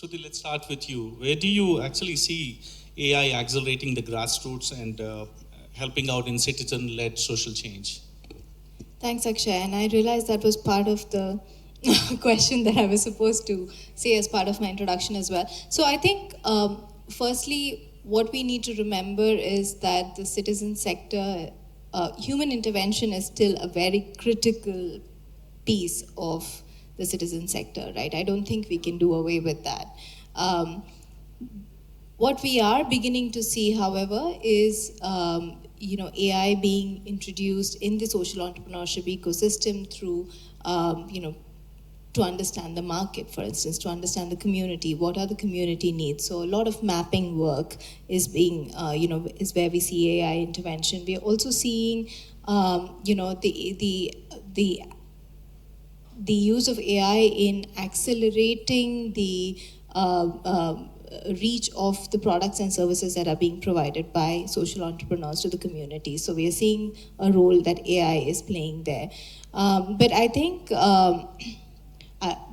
Shruti, let's start with you. Where do you actually see AI accelerating the grassroots and helping out in citizen-led social change? Thanks, Akshay. And I realized that was part of the question that I was supposed to say as part of my introduction as well. So I think, firstly, what we need to remember is that the citizen sector, human intervention is still a very critical piece of the citizen sector, right? I don't think we can do away with that. What we are beginning to see, however, is AI being introduced in the social entrepreneurship ecosystem through to understand the market, for instance, to understand the community, what are the community needs. So a lot of mapping work is being, is where we see AI intervention. We are also seeing, the use of AI in accelerating the reach of the products and services that are being provided by social entrepreneurs to the community. So we are seeing a role that AI is playing there. But I think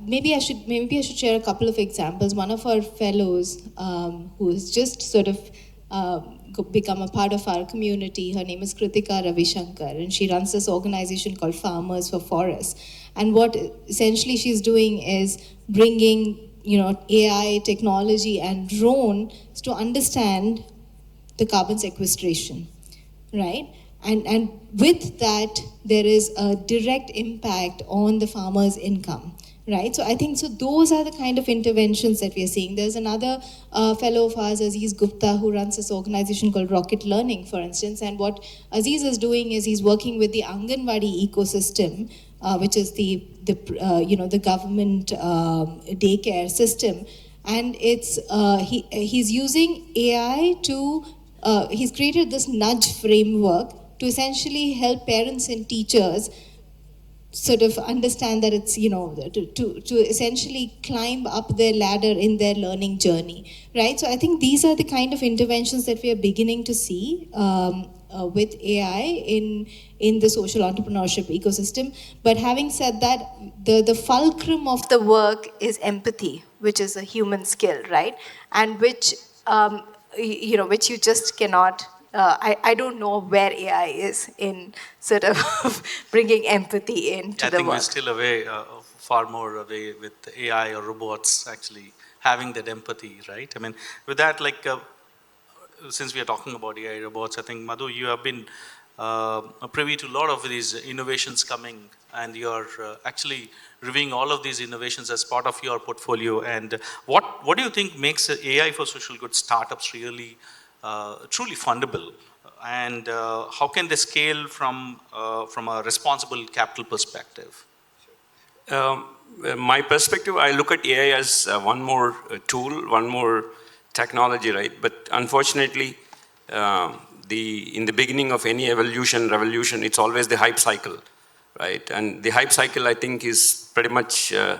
maybe I should share a couple of examples. One of our fellows who has just sort of become a part of our community. Her name is Kritika Ravishankar, and she runs this organization called Farmers for Forests. And what essentially she's doing is bringing AI technology and drones to understand the carbon sequestration, right? And with that, there is a direct impact on the farmer's income. Right, so I think those are the kind of interventions that we are seeing. There's another fellow of ours, Aziz Gupta, who runs this organization called Rocket Learning, for instance. And what Aziz is doing is he's working with the Anganwadi ecosystem, which is the government daycare system, and it's he's using AI to he's created this nudge framework to essentially help parents and teachers sort of understand that it's to essentially climb up their ladder in their learning journey, right? So I think these are the kind of interventions that we are beginning to see with AI in the social entrepreneurship ecosystem. But having said that, the fulcrum of the work is empathy, which is a human skill, right? And which which you just cannot. I don't know where AI is in sort of bringing empathy into the work. I think we're still away, far more away with AI or robots actually having that empathy, right? I mean, with that, since we are talking about AI robots, I think, Madhu, you have been privy to a lot of these innovations coming, and you're actually reviewing all of these innovations as part of your portfolio. And what do you think makes AI for social good startups really truly fundable, and how can they scale from a responsible capital perspective? My perspective, I look at AI as one more tool, one more technology, right? But unfortunately, in the beginning of any revolution, it's always the hype cycle, right? And the hype cycle, I think, is pretty much the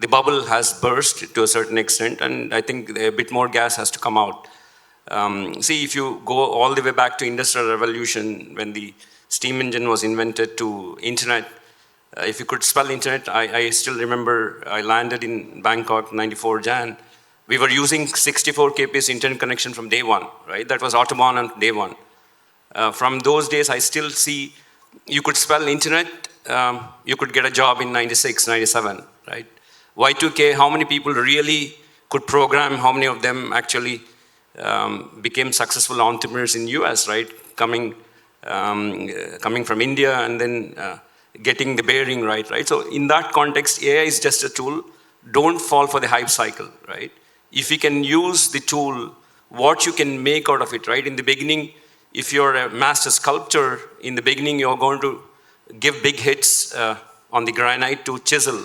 bubble has burst to a certain extent, and I think a bit more gas has to come out. See, if you go all the way back to Industrial Revolution, when the steam engine was invented, to internet, if you could spell internet, I still remember I landed in Bangkok, 94 Jan. We were using 64 kbps internet connection from day one, right? That was Autobahn on day one. From those days, I still see you could spell internet, you could get a job in 96, 97, right? Y2K, how many people really could program, how many of them actually became successful entrepreneurs in US, right? Coming from India and then getting the bearing right? So in that context, AI is just a tool. Don't fall for the hype cycle, right? If you can use the tool, what you can make out of it, right? In the beginning, if you're a master sculptor, in the beginning, you're going to give big hits on the granite to chisel,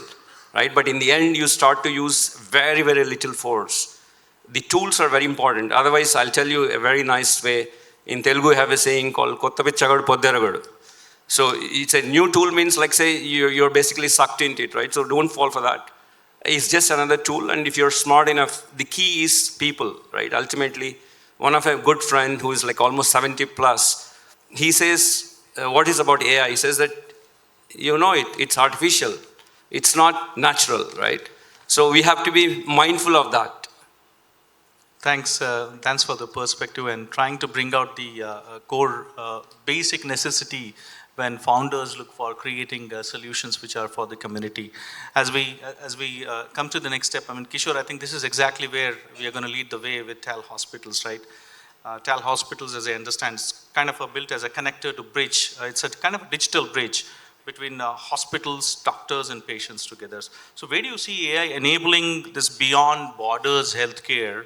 right? But in the end, you start to use very, very little force. The tools are very important. Otherwise, I'll tell you a very nice way. In Telugu, we have a saying called Kottapichagadu Podderagadu. So it's a new tool means, like, say, you're basically sucked into it, right? So don't fall for that. It's just another tool, and if you're smart enough, the key is people, right? Ultimately, one of a good friend who is like almost 70 plus, he says, what is about AI? He says that, it's artificial. It's not natural, right? So we have to be mindful of that. Thanks for the perspective and trying to bring out the core basic necessity when founders look for creating solutions which are for the community. As we come to the next step, I mean, Kishore, I think this is exactly where we are going to lead the way with TAL hospitals, right? TAL hospitals, as I understand, is kind of built as a connector to bridge. It's a kind of a digital bridge between hospitals, doctors, and patients together. So, where do you see AI enabling this beyond borders healthcare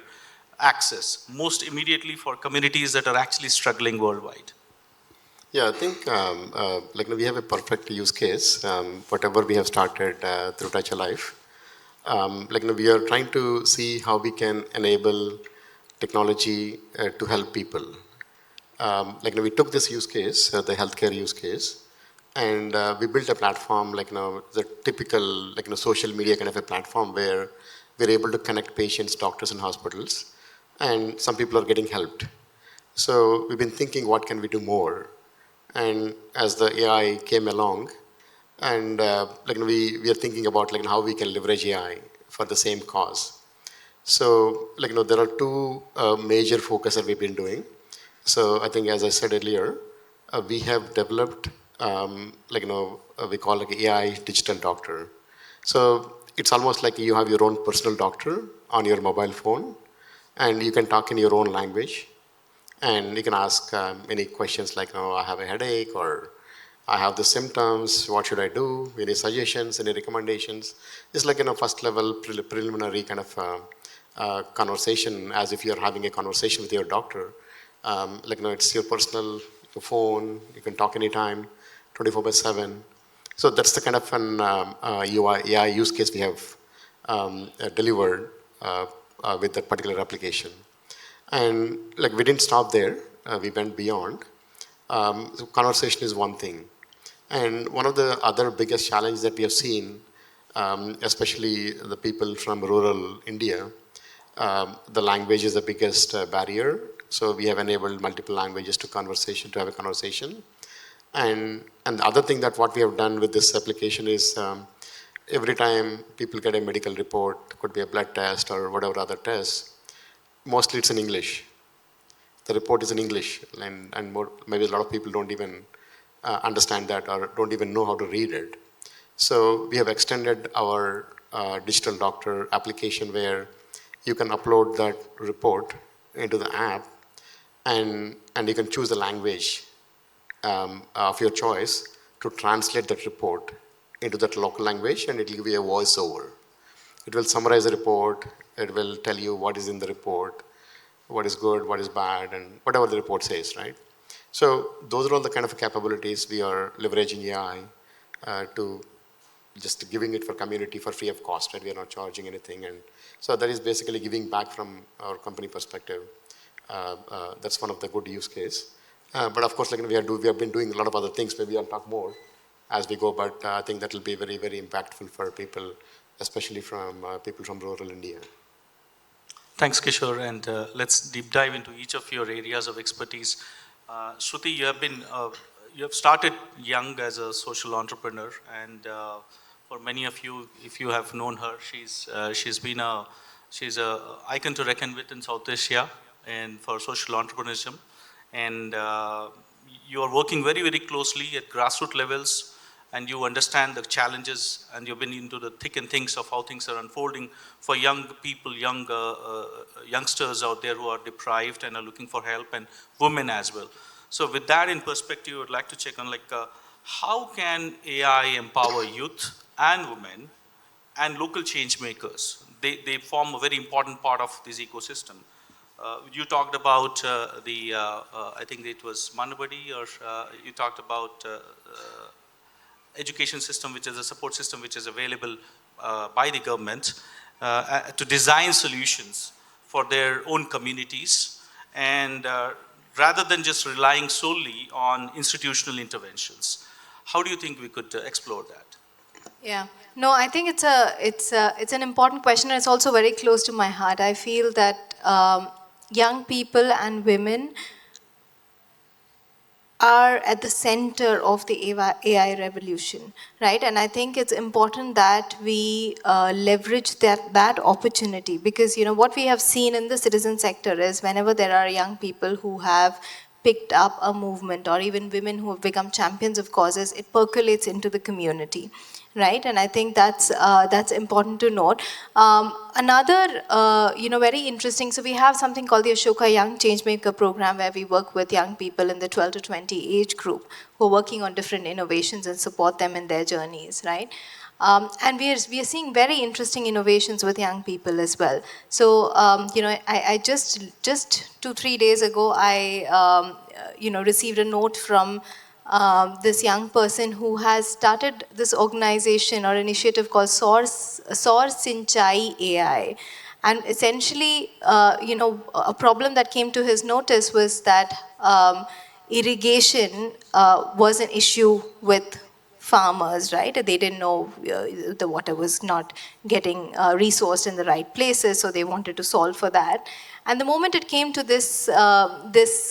access most immediately for communities that are actually struggling worldwide? Yeah, I think we have a perfect use case. Whatever we have started through Touch a Life, we are trying to see how we can enable technology to help people. We took this use case, the healthcare use case, and we built a platform the typical social media kind of a platform where we're able to connect patients, doctors, and hospitals, and some people are getting helped. So we've been thinking, what can we do more? And as the AI came along, and we are thinking about how we can leverage AI for the same cause. So there are two major focus that we've been doing. So I think, as I said earlier, we have developed we call AI digital doctor. So it's almost like you have your own personal doctor on your mobile phone, and you can talk in your own language, and you can ask any questions like, I have a headache, or I have the symptoms, what should I do? Any suggestions, any recommendations? It's like first level preliminary kind of conversation, as if you're having a conversation with your doctor. It's your personal phone, you can talk anytime, 24/7. So that's the kind of an AI use case we have delivered with that particular application. And we didn't stop there, we went beyond. So conversation is one thing. And one of the other biggest challenges that we have seen, especially the people from rural India, the language is the biggest barrier. So we have enabled multiple languages to have a conversation. And the other thing that what we have done with this application is every time people get a medical report, could be a blood test or whatever other test, mostly it's in English. The report is in English, and maybe a lot of people don't even understand that or don't even know how to read it. So we have extended our digital doctor application where you can upload that report into the app, and you can choose the language of your choice to translate that report into that local language, and it will give you a voiceover. It will summarize the report, it will tell you what is in the report, what is good, what is bad, and whatever the report says, right? So those are all the kind of capabilities we are leveraging AI to just giving it for community for free of cost, right? We are not charging anything. And so that is basically giving back from our company perspective. That's one of the good use case. But of course, we have been doing a lot of other things. Maybe I'll talk more as we go, but I think that will be very, very impactful for people, especially from people from rural India. Thanks, Kishore, and let's deep dive into each of your areas of expertise. Shruti, you have started young as a social entrepreneur, and for many of you, if you have known her, she's a icon to reckon with in South Asia and for social entrepreneurship, and you are working very, very closely at grassroots levels, and you understand the challenges, and you've been into the thick and things of how things are unfolding for young people, youngsters out there who are deprived and are looking for help, and women as well. So with that in perspective, I would like to check on how can AI empower youth and women and local change makers? They form a very important part of this ecosystem. You talked about I think it was Manabadi, or you talked about education system, which is a support system which is available by the government to design solutions for their own communities, and rather than just relying solely on institutional interventions. How do you think we could explore that? Yeah, no, I think it's an important question, and it's also very close to my heart. I feel that young people and women are at the center of the AI revolution, right? And I think it's important that we leverage that opportunity, because what we have seen in the citizen sector is whenever there are young people who have picked up a movement, or even women who have become champions of causes, it percolates into the community, right? And I think that's important to note. Another very interesting, so we have something called the Ashoka Young Changemaker program, where we work with young people in the 12 to 20 age group who are working on different innovations and support them in their journeys, right? And we are seeing very interesting innovations with young people as well. So I just 2-3 days ago, I received a note from this young person who has started this organization or initiative called Source Sinchai AI. And essentially, a problem that came to his notice was that irrigation was an issue with farmers, right? They didn't know the water was not getting resourced in the right places, so they wanted to solve for that. And the moment it came to this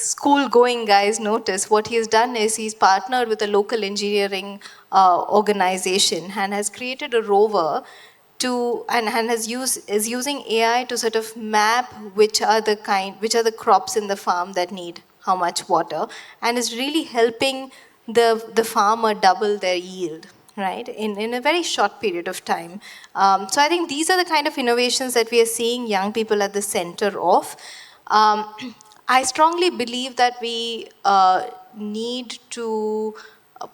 school-going guy's notice, what he's done is he's partnered with a local engineering organization and has created a rover and is using AI to sort of map which are the crops in the farm that need how much water, and is really helping the farmer double their yield, right, in a very short period of time. So I think these are the kind of innovations that we are seeing young people at the center of. Um, I strongly believe that we need to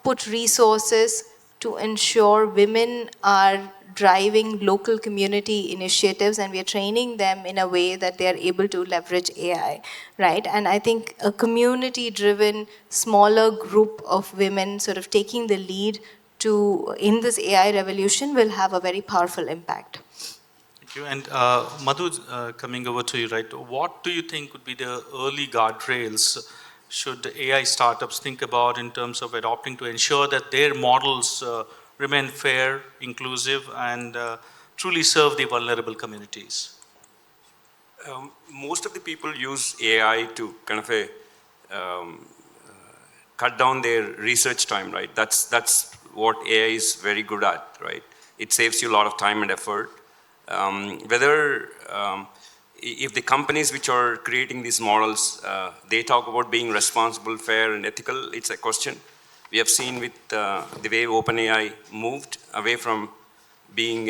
put resources to ensure women are driving local community initiatives, and we are training them in a way that they are able to leverage AI, right? And I think a community-driven, smaller group of women sort of taking the lead in this AI revolution will have a very powerful impact. Thank you. And Madhu, coming over to you, right? What do you think would be the early guardrails should AI startups think about in terms of adopting to ensure that their models remain fair, inclusive, and truly serve the vulnerable communities? Most of the people use AI to kind of cut down their research time, right? That's what AI is very good at, right? It saves you a lot of time and effort. If the companies which are creating these models, they talk about being responsible, fair, and ethical, it's a question. We have seen with the way OpenAI moved away from being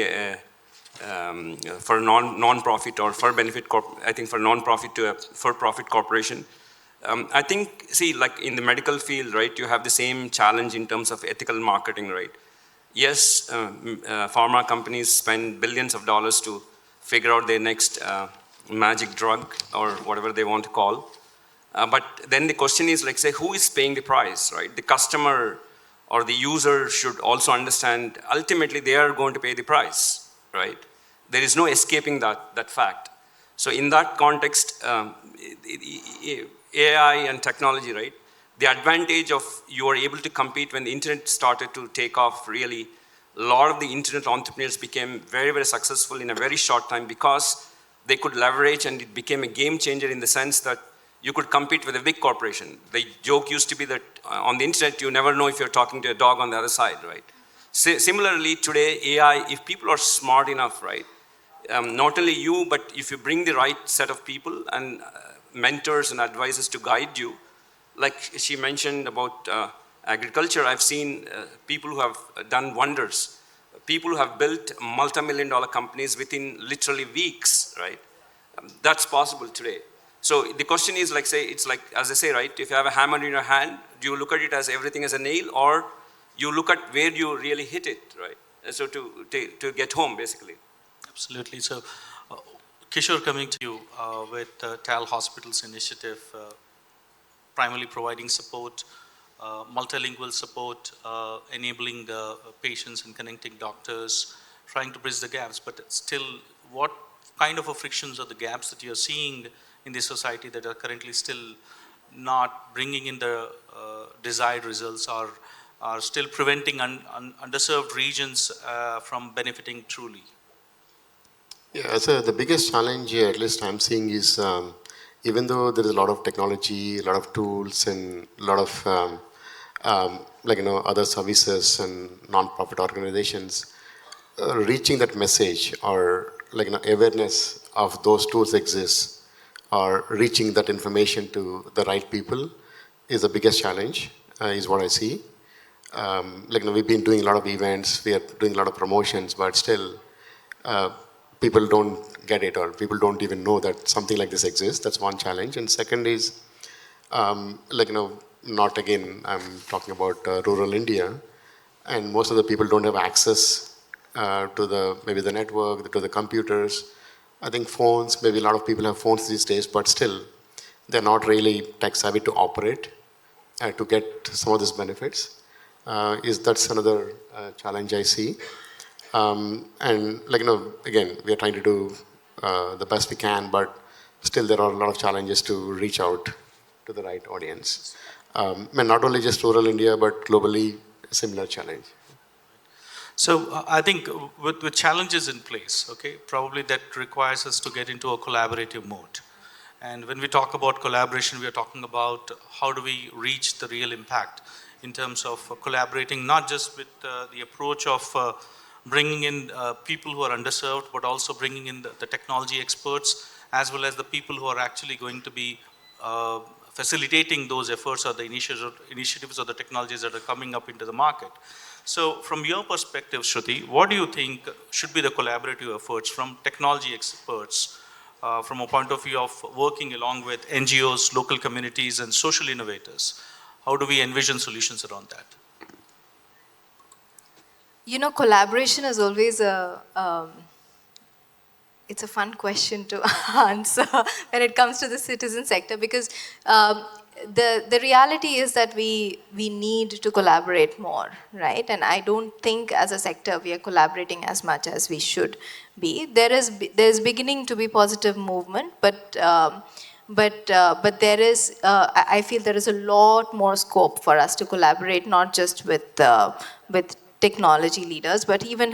for non-profit or for benefit, I think for non-profit to a for-profit corporation. I think, see, like in the medical field, right, you have the same challenge in terms of ethical marketing, right? Yes, pharma companies spend billions of dollars to figure out their next magic drug or whatever they want to call. But then the question is, like, say, who is paying the price, right? The customer or the user should also understand ultimately they are going to pay the price, right? There is no escaping that fact. So in that context, AI and technology, right? The advantage of you are able to compete when the internet started to take off, really, a lot of the internet entrepreneurs became very, very successful in a very short time because they could leverage, and it became a game changer in the sense that you could compete with a big corporation. The joke used to be that on the internet, you never know if you're talking to a dog on the other side, right? Similarly, today, AI, if people are smart enough, right, not only you, but if you bring the right set of people and mentors and advisors to guide you, like she mentioned about agriculture, I've seen people who have done wonders. People who have built multi-million-dollar companies within literally weeks, right? That's possible today. So the question is, like, say, it's like, as I say, right, if you have a hammer in your hand, do you look at it as everything as a nail, or you look at where you really hit it, right? So to get home, basically. Absolutely. So, Kishore, coming to you with TAL Hospitals initiative, primarily providing support, multilingual support, enabling the patients and connecting doctors, trying to bridge the gaps. But still, what kind of frictions or the gaps that you're seeing in the society that are currently still not bringing in the desired results, or are still preventing underserved regions from benefiting truly? Yeah, so the biggest challenge here, at least I'm seeing, is even though there is a lot of technology, a lot of tools, and a lot of other services and non-profit organizations, reaching that message or awareness of those tools exists or reaching that information to the right people is the biggest challenge, is what I see. We've been doing a lot of events, we are doing a lot of promotions, but still uh, people don't get it or people don't even know that something like this exists. That's one challenge. And second is, not again, I'm talking about rural India, and most of the people don't have access to the maybe the network, to the computers. I think phones, maybe a lot of people have phones these days, but still they're not really tech savvy to operate to get some of these benefits. Is that's another challenge I see. And again, we are trying to do the best we can, but still there are a lot of challenges to reach out to the right audience. And not only just rural India, but globally, a similar challenge. So I think with challenges in place, okay, probably that requires us to get into a collaborative mode. And when we talk about collaboration, we are talking about how do we reach the real impact in terms of collaborating, not just with the approach of bringing in people who are underserved, but also bringing in the technology experts, as well as the people who are actually going to be uh, facilitating those efforts or the initiatives or the technologies that are coming up into the market. So from your perspective, Shruti, what do you think should be the collaborative efforts from technology experts from a point of view of working along with NGOs, local communities, and social innovators? How do we envision solutions around that? You know, collaboration is always it's a fun question to answer when it comes to the citizen sector, because the reality is that we need to collaborate more, right? And I don't think as a sector we are collaborating as much as we should be. There's beginning to be positive movement, but there is I feel there is a lot more scope for us to collaborate, not just with technology leaders, but even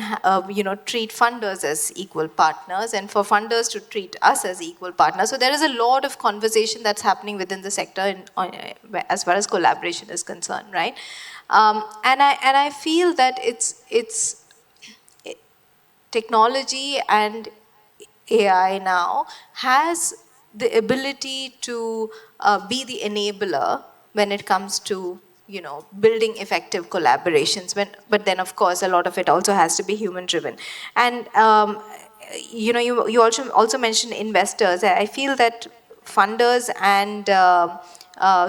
treat funders as equal partners, and for funders to treat us as equal partners. So there is a lot of conversation that's happening within the sector as far as collaboration is concerned, right? And I feel that it's technology and AI now has the ability to be the enabler when it comes to building effective collaborations. But then of course a lot of it also has to be human driven. And you also mentioned investors. I feel that funders and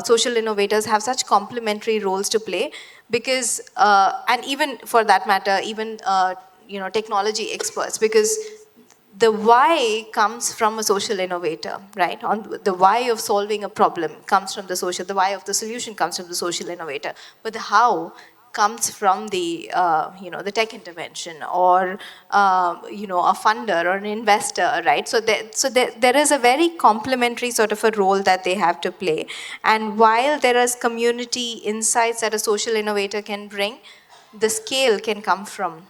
social innovators have such complementary roles to play, because and even for that matter, even technology experts, because the why comes from a social innovator, right? On the why of solving a problem comes from the why of the solution comes from the social innovator, but the how comes from the the tech intervention, or a funder or an investor, right? So there is a very complementary sort of a role that they have to play. And while there is community insights that a social innovator can bring, the scale can come from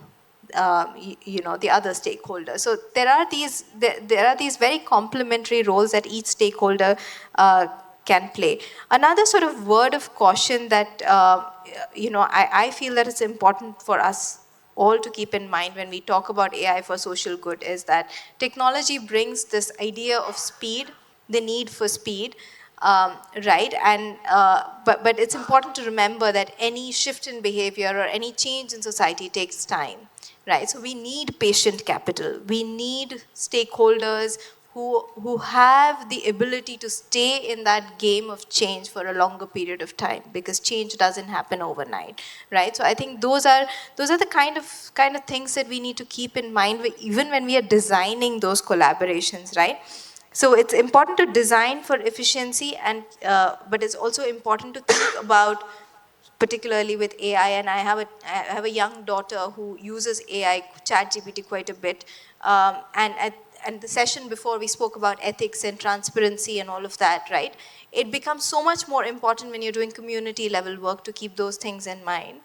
the other stakeholders. So there are these very complementary roles that each stakeholder can play. Another sort of word of caution that I feel that it's important for us all to keep in mind when we talk about AI for social good is that technology brings this idea of speed, the need for speed, right? And but it's important to remember that any shift in behavior or any change in society takes time, right? So we need patient capital. We need stakeholders who have the ability to stay in that game of change for a longer period of time, because change doesn't happen overnight, right? So I think those are the kind of things that we need to keep in mind even when we are designing those collaborations, right? So it's important to design for efficiency, and but it's also important to think about, particularly with AI. And I have a young daughter who uses AI, ChatGPT, quite a bit. And the session before, we spoke about ethics and transparency and all of that, right? It becomes so much more important when you're doing community level work to keep those things in mind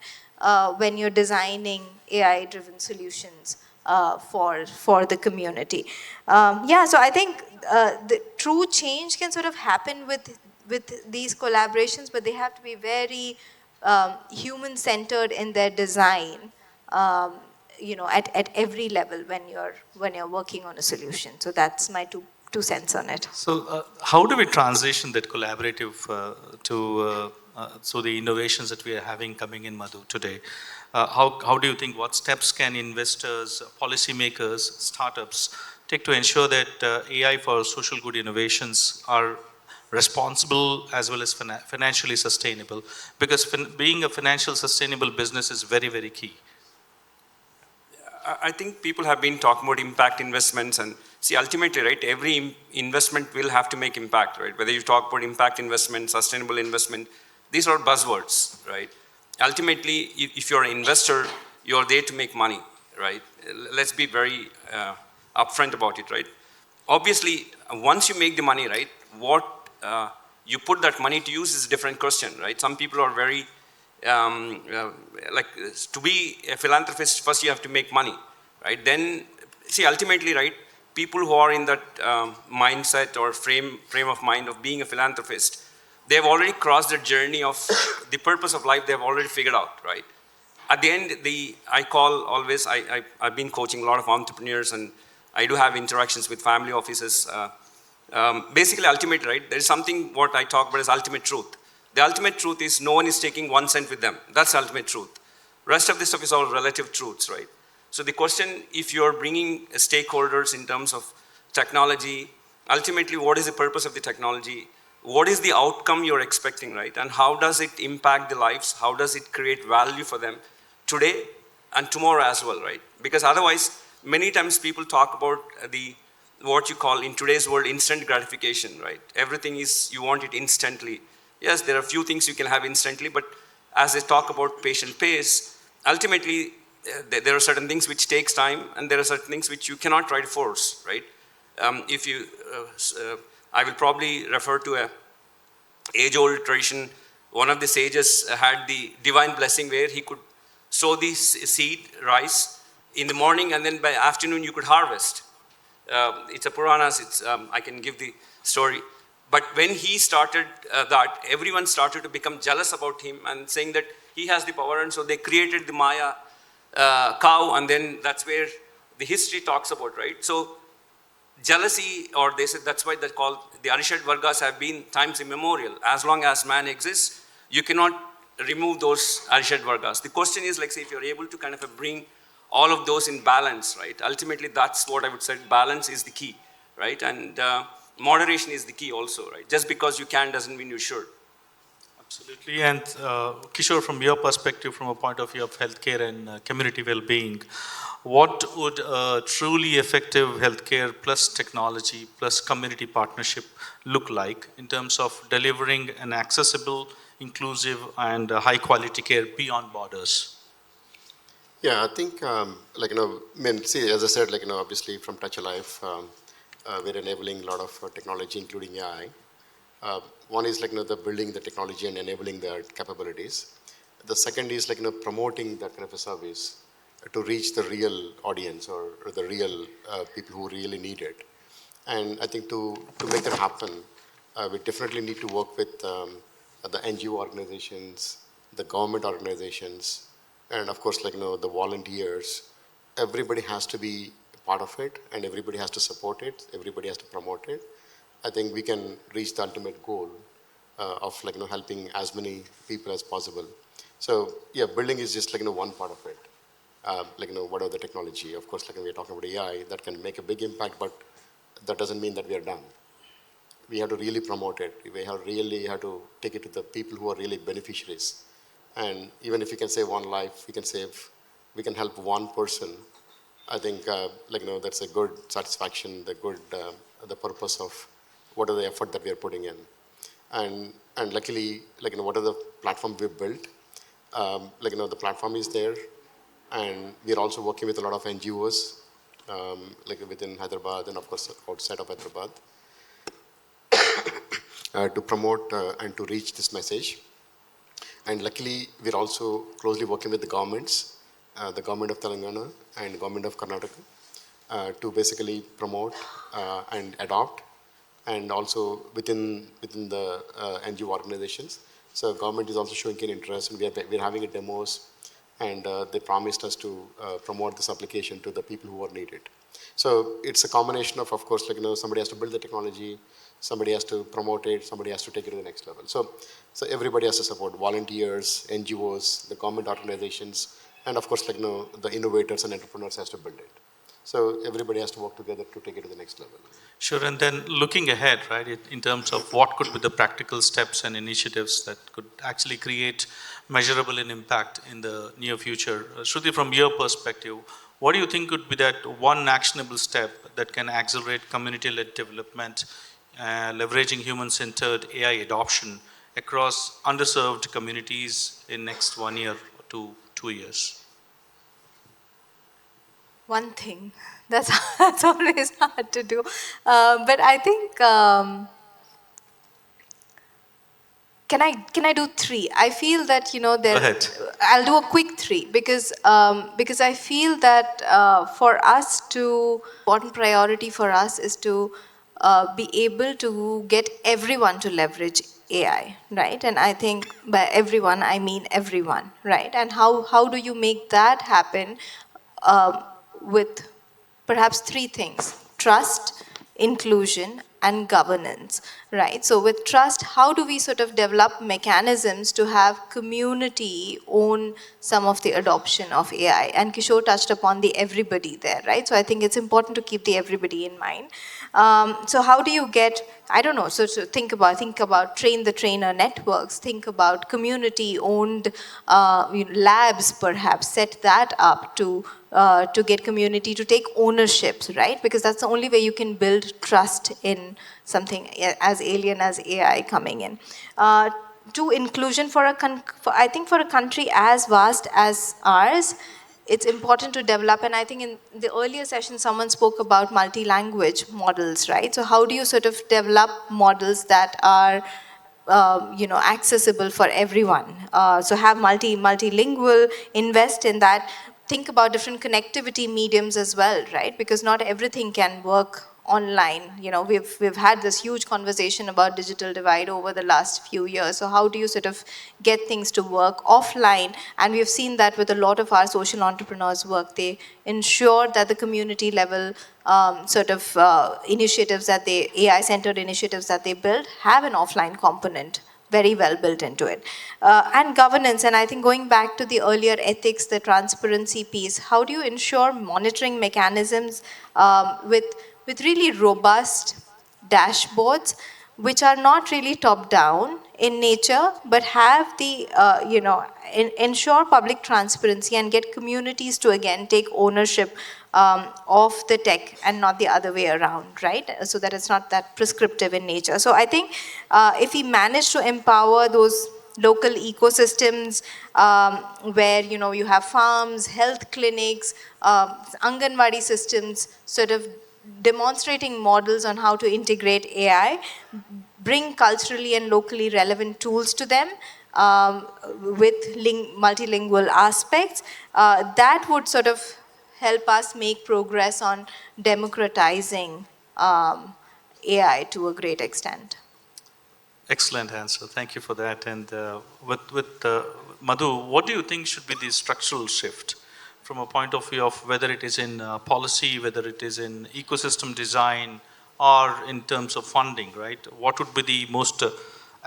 when you're designing AI-driven solutions for the community. Yeah, so I think the true change can sort of happen with these collaborations, but they have to be very human-centered in their design. At every level when you're working on a solution. So that's my two cents on it. So, how do we transition that collaborative so the innovations that we are having coming in Madhu today? How do you think, what steps can investors, policymakers, startups take to ensure that AI for social good innovations are responsible as well as financially sustainable? Because being a financial sustainable business is very, very key. I think people have been talking about impact investments, and see, ultimately, right, every investment will have to make impact, right? Whether you talk about impact investment, sustainable investment, these are buzzwords, right? Ultimately, if you're an investor, you're there to make money, right? Let's be very upfront about it, right? Obviously, once you make the money, right, what you put that money to use is a different question, right? Some people are very like, to be a philanthropist, first you have to make money, right? Then, see, ultimately, right, people who are in that mindset or frame of mind of being a philanthropist, they've already crossed the journey of the purpose of life. They've already figured out, right? At the end, I call always, I've been coaching a lot of entrepreneurs, and I do have interactions with family offices. Basically, ultimately, right, there's something what I talk about is ultimate truth. The ultimate truth is no one is taking 1 cent with them. That's the ultimate truth. Rest of this stuff is all relative truths, right? So the question, if you're bringing stakeholders in terms of technology, ultimately, what is the purpose of the technology? What is the outcome you're expecting, right? And how does it impact the lives? How does it create value for them today and tomorrow as well, right? Because otherwise, many times people talk about what you call in today's world, instant gratification, right? Everything is, you want it instantly. Yes, there are a few things you can have instantly, but as they talk about patient pace, ultimately, there are certain things which takes time, and there are certain things which you cannot try to force, right? I will probably refer to a age-old tradition. One of the sages had the divine blessing where he could sow the seed, rice, in the morning, and then by afternoon you could harvest. It's a Puranas, I can give the story. But when he started that, everyone started to become jealous about him and saying that he has the power, and so they created the Maya cow, and then that's where the history talks about, right? So jealousy, or they said that's why they're called, the Arishad Vargas have been times immemorial. As long as man exists, you cannot remove those Arishad Vargas. The question is, like, say, if you're able to kind of bring all of those in balance, right? Ultimately, that's what I would say, balance is the key, right? And moderation is the key also, right? Just because you can doesn't mean you should. Absolutely. And Kishore, from your perspective, from a point of view of healthcare and community well-being, what would a truly effective healthcare plus technology plus community partnership look like in terms of delivering an accessible, inclusive, and high-quality care beyond borders? Yeah, I think, I mean, see, as I said, obviously from Touch a Life, we're enabling a lot of technology, including AI. One is the building the technology and enabling the capabilities. The second is promoting that kind of a service to reach the real audience or the real people who really need it. And I think to make that happen, we definitely need to work with the NGO organizations, the government organizations, and of course, the volunteers. Everybody has to be part of it, and everybody has to support it. Everybody has to promote it. I think we can reach the ultimate goal of helping as many people as possible. So yeah, building is just one part of it. What are the technology? Of course, we're talking about AI, that can make a big impact, but that doesn't mean that we are done. We have to really promote it. We have to take it to the people who are really beneficiaries. And even if we can save one life, we can help one person. I think that's a good satisfaction, the purpose of what are the effort that we are putting in. And luckily, what are the platform we've built? The platform is there, and we're also working with a lot of NGOs, within Hyderabad and of course outside of Hyderabad, to promote and to reach this message. And luckily, we're also closely working with the governments the government of Telangana and government of Karnataka to basically promote and adopt, and also within the NGO organizations. So government is also showing keen interest, and we're having a demos, and they promised us to promote this application to the people who are needed. So it's a combination of course, like, somebody has to build the technology, somebody has to promote it, somebody has to take it to the next level. So everybody has to support, volunteers, NGOs, the government organizations, and of course, like, the innovators and entrepreneurs has to build it. So everybody has to work together to take it to the next level. Sure, and then looking ahead, right, in terms of what could be the practical steps and initiatives that could actually create measurable in impact in the near future. Shruti, from your perspective, what do you think could be that one actionable step that can accelerate community-led development, leveraging human-centered AI adoption across underserved communities in next 1 year to 2 years? One thing. That's, that's always hard to do. But I think, can I do three? I feel that, Go ahead. I'll do a quick three because I feel that for us to, important priority for us is to be able to get everyone to leverage AI, right? And I think by everyone, I mean everyone, right? And how do you make that happen with perhaps three things: trust, inclusion, and governance, right? So with trust, how do we sort of develop mechanisms to have community own some of the adoption of AI? And Kishore touched upon the everybody there, right? So I think it's important to keep the everybody in mind. So how do you get, I don't know, so think about train the trainer networks, think about community owned labs, perhaps set that up to get community to take ownerships, right? Because that's the only way you can build trust in something as alien as AI coming in. To inclusion I think for a country as vast as ours, it's important to develop, and I think in the earlier session someone spoke about multi-language models, right? So how do you sort of develop models that are accessible for everyone? So have multilingual, invest in that. Think about different connectivity mediums as well, right? Because not everything can work online. We've had this huge conversation about digital divide over the last few years. So how do you sort of get things to work offline? And we've seen that with a lot of our social entrepreneurs work. They ensure that the community level initiatives that they, AI-centered initiatives that they build have an offline component very well built into it. And governance, and I think going back to the earlier ethics, the transparency piece, how do you ensure monitoring mechanisms with really robust dashboards, which are not really top-down in nature, but have the, ensure public transparency and get communities to, again, take ownership of the tech and not the other way around, right? So that it's not that prescriptive in nature. So I think if we manage to empower those local ecosystems where, you have farms, health clinics, Anganwadi systems, sort of demonstrating models on how to integrate AI, bring culturally and locally relevant tools to them with multilingual aspects, that would sort of help us make progress on democratizing AI to a great extent. Excellent answer. Thank you for that. And with Madhu, what do you think should be the structural shift from a point of view of whether it is in policy, whether it is in ecosystem design, or in terms of funding, right? What would be the most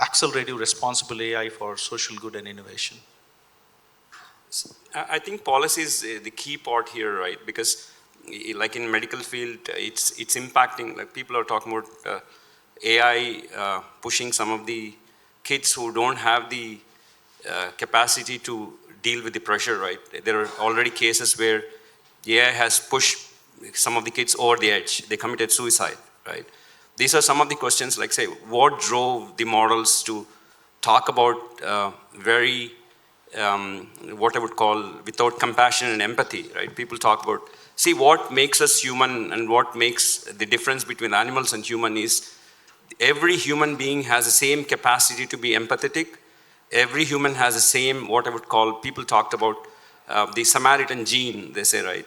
accelerative responsible AI for social good and innovation? I think policy is the key part here, right? Because like in medical field, it's impacting, like people are talking about AI pushing some of the kids who don't have the capacity to deal with the pressure, right? There are already cases where AI has pushed some of the kids over the edge. They committed suicide, right? These are some of the questions, like say, what drove the models to talk about very, what I would call without compassion and empathy, right? People talk about, see what makes us human and what makes the difference between animals and human is every human being has the same capacity to be empathetic. Every human has the same, what I would call, people talked about the Samaritan gene, they say, right?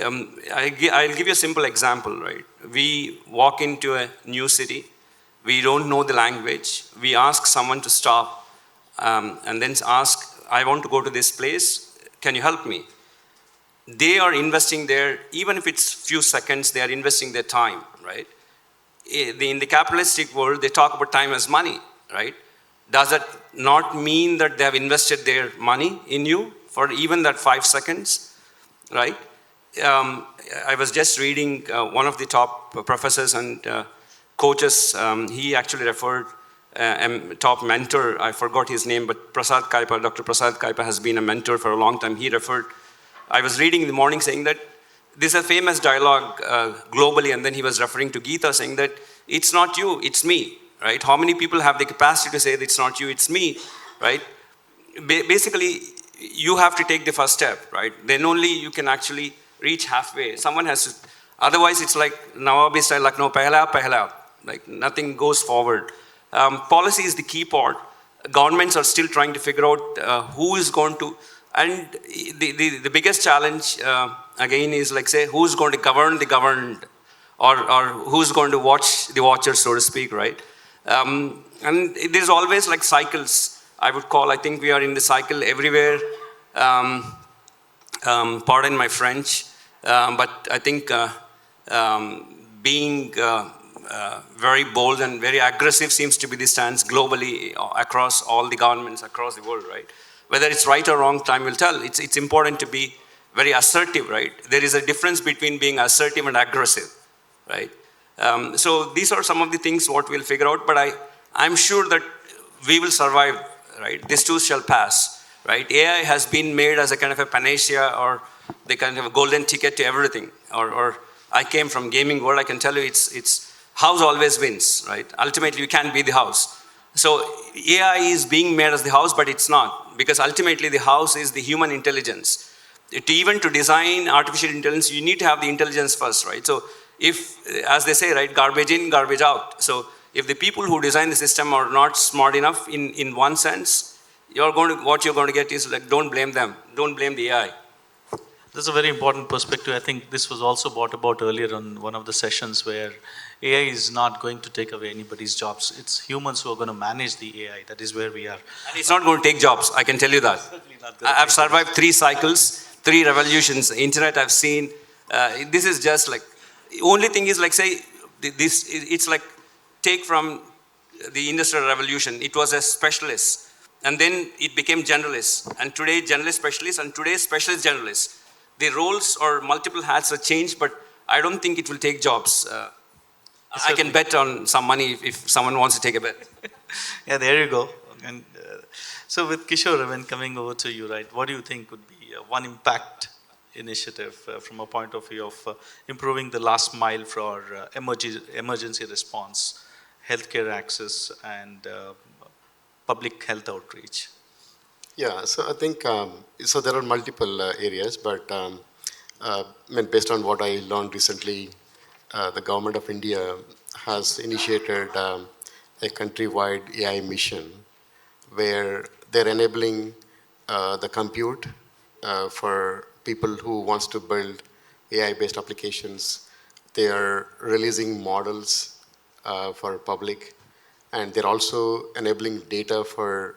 I'll give you a simple example, right? We walk into a new city, we don't know the language, we ask someone to stop, and then ask, I want to go to this place, can you help me? They are investing there, even if it's few seconds, they are investing their time, right? In the capitalistic world, they talk about time as money, right? Does that not mean that they have invested their money in you for even that 5 seconds, right? I was just reading one of the top professors and coaches, he actually referred top mentor, I forgot his name, but Prasad Kaipa, Dr. Prasad Kaipa has been a mentor for a long time. He referred, I was reading in the morning saying that this is a famous dialogue globally, and then he was referring to Gita saying that it's not you, it's me, right? How many people have the capacity to say that it's not you, it's me, right? Basically, you have to take the first step, right? Then only you can actually reach halfway. Someone has to, otherwise it's like Nawabi style, like no, pehla, like nothing goes forward. Policy is the key part. Governments are still trying to figure out who is going to, and the biggest challenge again is like say, who's going to govern the governed, or who's going to watch the watchers, so to speak, right? And there's always like cycles, I would call. I think we are in the cycle everywhere. Pardon my French, but I think being very bold and very aggressive seems to be the stance globally across all the governments across the world, right? Whether it's right or wrong, time will tell. It's important to be very assertive, right? There is a difference between being assertive and aggressive, right? So these are some of the things what we'll figure out, but I'm sure that we will survive, right? This too shall pass, right? AI has been made as a kind of a panacea or the kind of a golden ticket to everything. Or I came from gaming world, I can tell you it's house always wins, right? Ultimately, you can't be the house. So AI is being made as the house, but it's not, because ultimately the house is the human intelligence. Even to design artificial intelligence, you need to have the intelligence first, right? So if, as they say, right, garbage in, garbage out. So if the people who design the system are not smart enough in one sense, what you're going to get is like, don't blame them. Don't blame the AI. That's a very important perspective. I think this was also brought about earlier on one of the sessions where AI is not going to take away anybody's jobs. It's humans who are going to manage the AI. That is where we are. And it's not going to take jobs, I can tell you that. I've survived 3 cycles, 3 revolutions. Internet I've seen. This is just like, the only thing is like say, it's like take from the Industrial Revolution. It was a specialist. And then it became generalist. And today generalist specialist, and today specialist generalist. The roles or multiple hats are changed, but I don't think it will take jobs. I can bet on some money if someone wants to take a bet. Yeah, there you go. And so with Kishore, when coming over to you, right, what do you think would be one impact initiative from a point of view of improving the last mile for emergency response, healthcare access, and public health outreach? Yeah, so I think, so there are multiple areas, but I mean, based on what I learned recently, the government of India has initiated a countrywide AI mission where they're enabling the compute for people who wants to build AI-based applications. They are releasing models for public, and they're also enabling data for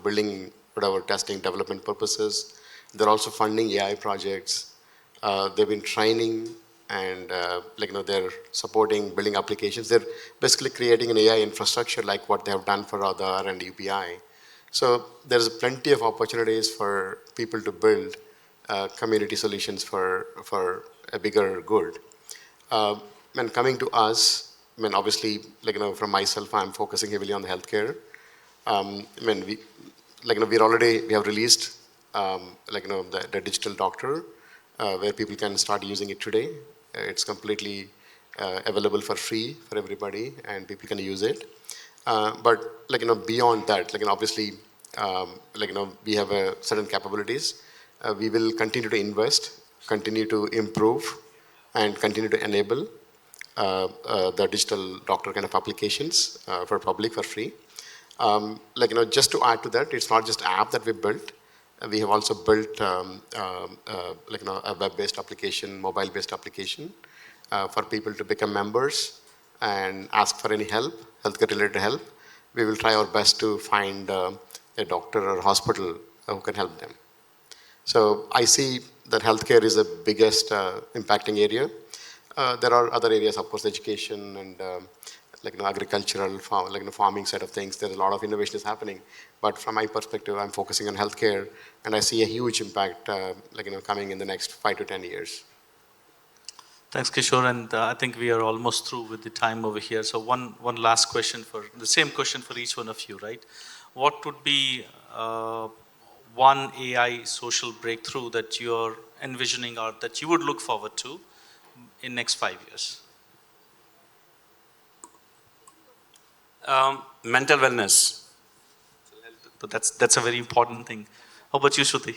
building whatever testing development purposes. They're also funding AI projects. They've been training and they're supporting building applications. They're basically creating an AI infrastructure like what they have done for Aadhaar and UPI. So there's plenty of opportunities for people to build community solutions for a bigger good. And coming to us, I mean, obviously, from myself, I'm focusing heavily on the healthcare. I mean, we have released, the digital doctor, where people can start using it today. It's completely available for free for everybody, and people can use it. But beyond that, obviously, we have certain capabilities. We will continue to invest, continue to improve, and continue to enable the digital doctor kind of applications for public for free. Just to add to that, it's not just app that we built. We have also built a web-based application, mobile-based application for people to become members and ask for any help, healthcare-related help. We will try our best to find a doctor or hospital who can help them. So I see that healthcare is the biggest impacting area. There are other areas, of course, education and agricultural, farming side of things. There's a lot of innovation is happening. But from my perspective, I'm focusing on healthcare, and I see a huge impact, coming in the next 5 to 10 years. Thanks, Kishore, and I think we are almost through with the time over here. So one last question for the same question for each one of you, right? What would be one AI social breakthrough that you're envisioning or that you would look forward to in next 5 years? Mental wellness. So that's a very important thing. How about you, Shruti?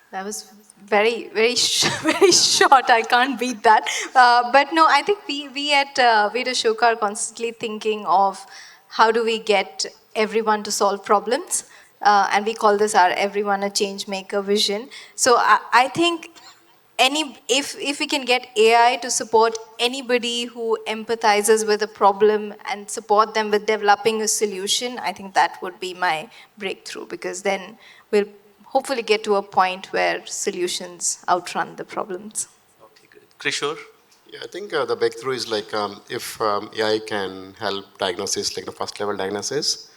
That was very, very, very short. I can't beat that. But no, I think we at Veda Shoka are constantly thinking of how do we get everyone to solve problems. And we call this our everyone a change maker vision. So I think if we can get AI to support anybody who empathizes with a problem and support them with developing a solution, I think that would be my breakthrough, because then we'll hopefully get to a point where solutions outrun the problems. Okay, good. Kishore? Yeah, I think the breakthrough is if AI can help diagnosis, like the first level diagnosis.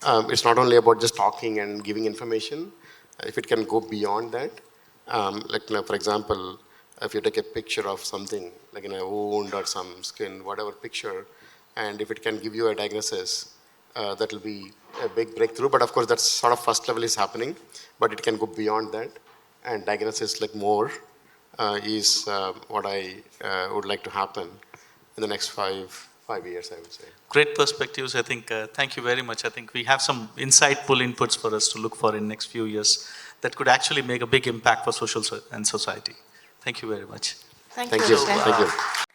It's not only about just talking and giving information. If it can go beyond that, for example, if you take a picture of something like in a wound or some skin, whatever picture, and if it can give you a diagnosis, that will be a big breakthrough. But of course, that's sort of first level is happening, but it can go beyond that, and diagnosis more is what I would like to happen in the next five years, I would say. Great perspectives. I think, thank you very much. I think we have some insightful inputs for us to look for in next few years that could actually make a big impact for social and society. Thank you very much. Thank Thank you. you. Ajay. Thank you.